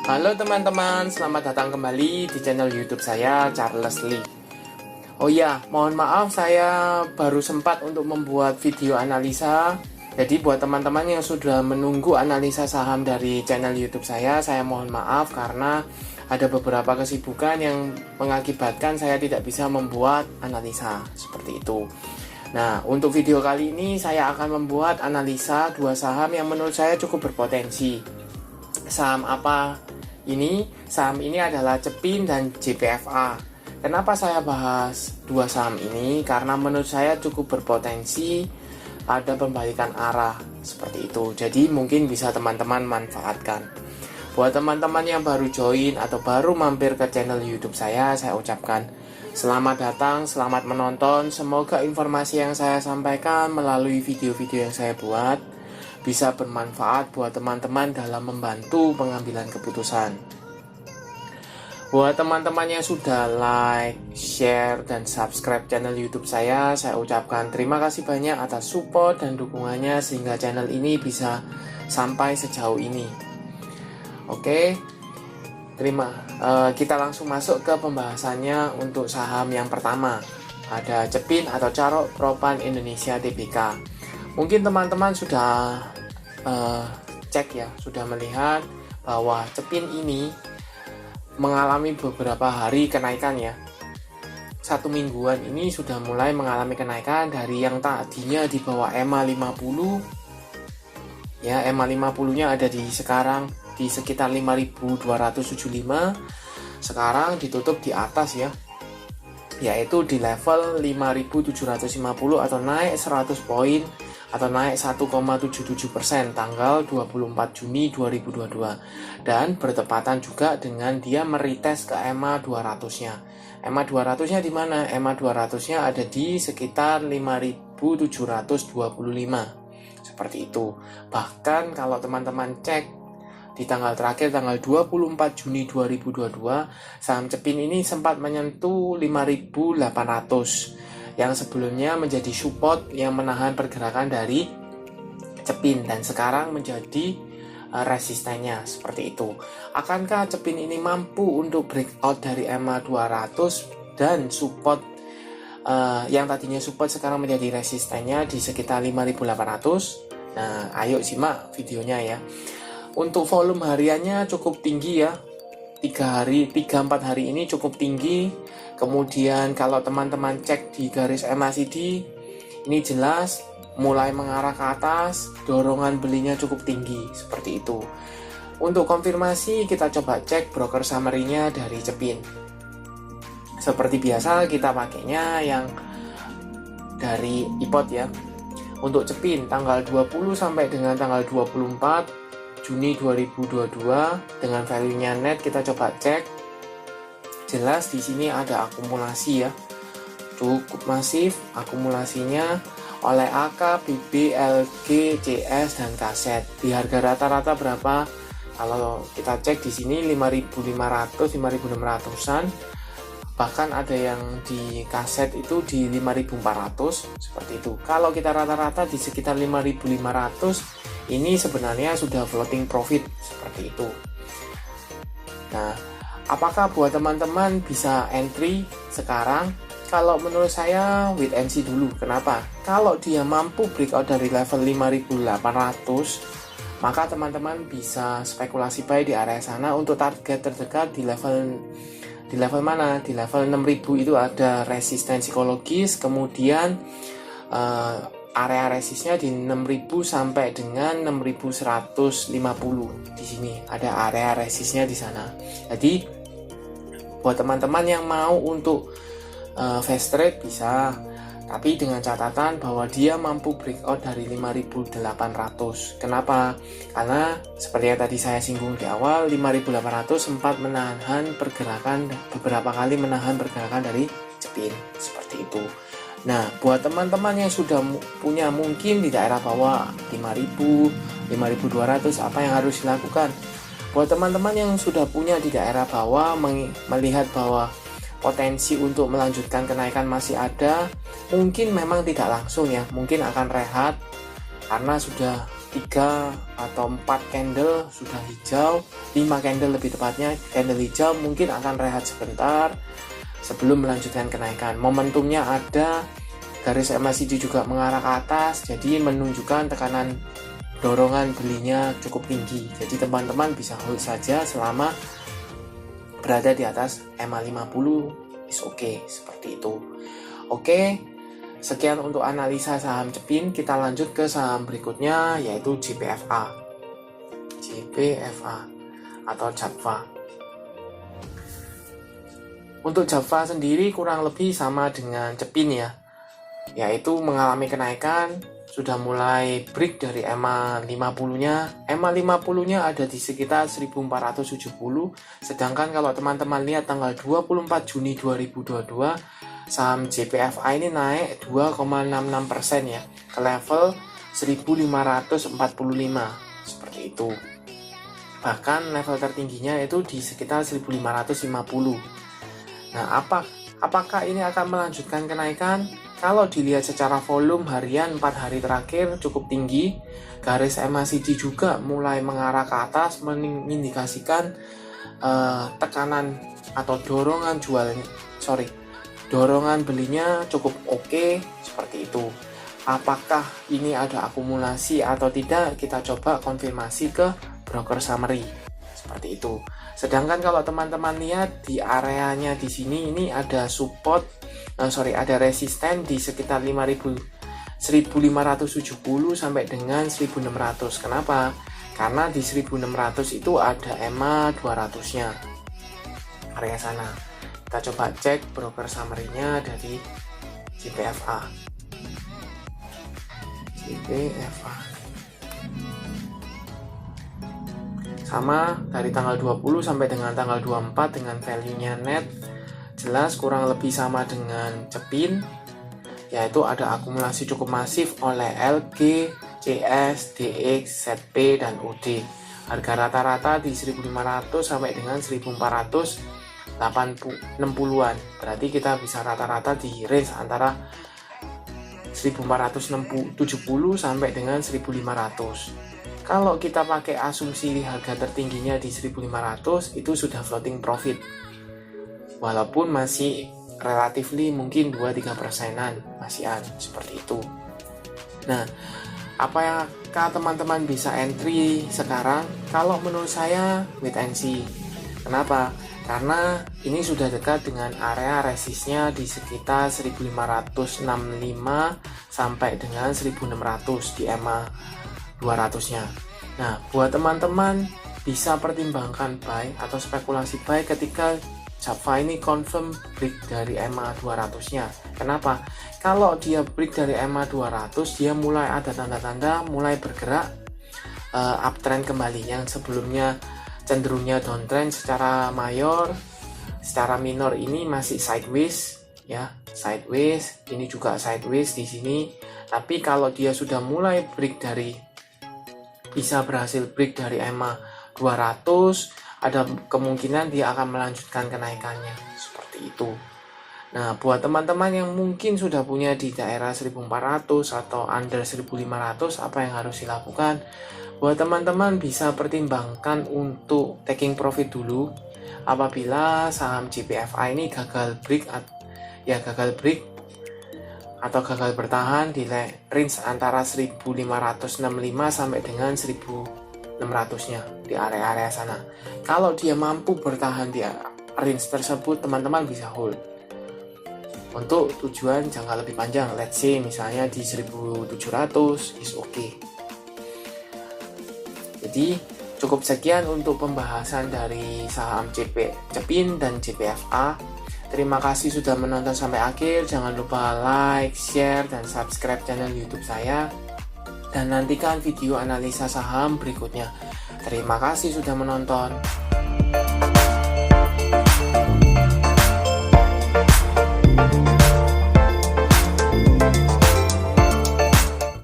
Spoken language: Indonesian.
Halo teman-teman, selamat datang kembali di channel YouTube saya, Charles Lee. Oh iya, mohon maaf saya baru sempat untuk membuat video analisa. Jadi buat teman-teman yang sudah menunggu analisa saham dari channel YouTube saya mohon maaf karena ada beberapa kesibukan yang mengakibatkan saya tidak bisa membuat analisa seperti itu. Nah, untuk video kali ini saya akan membuat analisa dua saham yang menurut saya cukup berpotensi. Saham apa ini? Saham ini adalah Cepin dan JPFA. Kenapa saya bahas dua saham ini? Karena menurut saya cukup berpotensi ada pembalikan arah seperti itu. Jadi mungkin bisa teman-teman manfaatkan. Buat teman-teman yang baru join atau baru mampir ke channel YouTube saya ucapkan selamat datang, selamat menonton. Semoga informasi yang saya sampaikan melalui video-video yang saya buat bisa bermanfaat buat teman-teman dalam membantu pengambilan keputusan. Buat teman-teman yang sudah like, share, dan subscribe channel YouTube saya ucapkan terima kasih banyak atas support dan dukungannya sehingga channel ini bisa sampai sejauh ini. Oke, kita langsung masuk ke pembahasannya. Untuk saham yang pertama ada Cepin atau Carok Propan Indonesia Tbk. Mungkin teman-teman sudah cek ya, sudah melihat bahwa Cepin ini mengalami beberapa hari kenaikan ya. Satu mingguan ini sudah mulai mengalami kenaikan dari yang tadinya di bawah EMA 50 ya, EMA 50 nya ada di sekarang di sekitar 5.275, sekarang ditutup di atas ya, yaitu di level 5.750 atau naik 100 poin atau naik 1,77% tanggal 24 Juni 2022, dan bertepatan juga dengan dia merites ke EMA 200-nya. EMA 200-nya di mana? EMA 200-nya ada di sekitar 5.725 seperti itu. Bahkan kalau teman-teman cek di tanggal terakhir tanggal 24 Juni 2022, saham Cepin ini sempat menyentuh 5.800 yang sebelumnya menjadi support yang menahan pergerakan dari Cepin dan sekarang menjadi resistennya seperti itu. Akankah Cepin ini mampu untuk breakout dari EMA 200 dan support yang tadinya support sekarang menjadi resistennya di sekitar 5.800? Nah, ayo simak videonya ya. Untuk volume hariannya cukup tinggi ya, 3-4 hari ini cukup tinggi. Kemudian kalau teman-teman cek di garis MACD, ini jelas mulai mengarah ke atas, dorongan belinya cukup tinggi seperti itu. Untuk konfirmasi kita coba cek broker summary-nya dari Cepin. Seperti biasa kita pakainya yang dari iPod ya. Untuk Cepin tanggal 20 sampai dengan tanggal 24 Juni 2022 dengan value-nya net kita coba cek. Jelas di sini ada akumulasi ya, cukup masif akumulasinya oleh AK, BB, LG, CS, dan kaset. Di harga rata-rata berapa? Kalau kita cek di sini 5.500, 5.600-an. Bahkan ada yang di kaset itu di 5.400 seperti itu. Kalau kita rata-rata di sekitar 5.500, ini sebenarnya sudah floating profit seperti itu. Nah, apakah buat teman-teman bisa entry sekarang? Kalau menurut saya wait and see dulu. Kenapa? Kalau dia mampu breakout dari level 5.800, maka teman-teman bisa spekulasi buy di area sana. Untuk target terdekat di level mana? Di level 6.000 itu ada resisten psikologis, kemudian area resistnya di 6.000 sampai dengan 6.150. Di sini ada area resistnya di sana. Jadi buat teman-teman yang mau untuk fast trade bisa, tapi dengan catatan bahwa dia mampu breakout dari 5.800. Kenapa? Karena seperti yang tadi saya singgung di awal, 5.800 sempat menahan pergerakan, beberapa kali menahan pergerakan dari Cepin seperti itu. Nah, buat teman-teman yang sudah punya mungkin di daerah bawah 5.000, 5.200, apa yang harus dilakukan? Buat teman-teman yang sudah punya di daerah bawah, melihat bahwa potensi untuk melanjutkan kenaikan masih ada, mungkin memang tidak langsung ya, mungkin akan rehat karena sudah 3 atau 4 candle sudah hijau, 5 candle lebih tepatnya candle hijau, mungkin akan rehat sebentar sebelum melanjutkan kenaikan. Momentumnya ada, garis MACD juga mengarah ke atas, jadi menunjukkan tekanan dorongan belinya cukup tinggi. Jadi teman-teman bisa hold saja selama berada di atas MA50 is okay, seperti itu. Oke, sekian untuk analisa saham Cepin. Kita lanjut ke saham berikutnya, yaitu JPFA atau JAPFA. Untuk JAPFA sendiri kurang lebih sama dengan Cepin ya, yaitu mengalami kenaikan, sudah mulai break dari MA50-nya. MA50-nya ada di sekitar 1470. Sedangkan kalau teman-teman lihat tanggal 24 Juni 2022, saham JPFA ini naik 2,66% ya, ke level 1545 seperti itu. Bahkan level tertingginya itu di sekitar 1550. Nah, apakah ini akan melanjutkan kenaikan? Kalau dilihat secara volume harian 4 hari terakhir cukup tinggi, garis MACD juga mulai mengarah ke atas, mengindikasikan tekanan atau dorongan belinya cukup oke, seperti itu. Apakah ini ada akumulasi atau tidak? Kita coba konfirmasi ke broker summary, seperti itu. Sedangkan kalau teman-teman lihat di areanya di sini, ini ada ada resisten di sekitar 1570 sampai dengan 1600. Kenapa? Karena di 1600 itu ada EMA 200-nya, area sana. Kita coba cek broker summary-nya dari JPFA. Sama dari tanggal 20 sampai dengan tanggal 24 dengan value-nya net jelas kurang lebih sama dengan Cepin, yaitu ada akumulasi cukup masif oleh LG, CS, DX, ZP, dan UD. Harga rata-rata di 1500 sampai dengan 1460-an. Berarti kita bisa rata-rata di range antara 1470 sampai dengan 1500. Kalau kita pakai asumsi harga tertingginya di 1500, itu sudah floating profit. Walaupun masih relatively mungkin 2-3%-an masih ada seperti itu. Nah, apakah teman-teman bisa entry sekarang? Kalau menurut saya wait and see. Kenapa? Karena ini sudah dekat dengan area resistnya di sekitar 1565 sampai dengan 1600 di EMA 200-nya. Nah, buat teman-teman bisa pertimbangkan buy atau spekulasi buy ketika JAPFA ini confirm break dari EMA 200-nya. Kenapa? Kalau dia break dari EMA 200, dia mulai ada tanda-tanda mulai bergerak uptrend kembali, yang sebelumnya cenderungnya downtrend secara mayor, secara minor ini masih sideways ya, sideways, ini juga sideways di sini. Tapi kalau dia sudah mulai bisa berhasil break dari EMA 200, ada kemungkinan dia akan melanjutkan kenaikannya, seperti itu. Nah, buat teman-teman yang mungkin sudah punya di daerah 1400 atau under 1500, apa yang harus dilakukan? Buat teman-teman bisa pertimbangkan untuk taking profit dulu apabila saham JPFA ini gagal break atau gagal bertahan di range antara 1565 sampai dengan 1600-nya di area-area sana. Kalau dia mampu bertahan di range tersebut, teman-teman bisa hold untuk tujuan jangka lebih panjang. Let's say misalnya di 1700 is okay. Jadi cukup sekian untuk pembahasan dari saham Cepin dan JPFA. Terima kasih sudah menonton sampai akhir. Jangan lupa like, share, dan subscribe channel YouTube saya. Dan nantikan video analisa saham berikutnya. Terima kasih sudah menonton.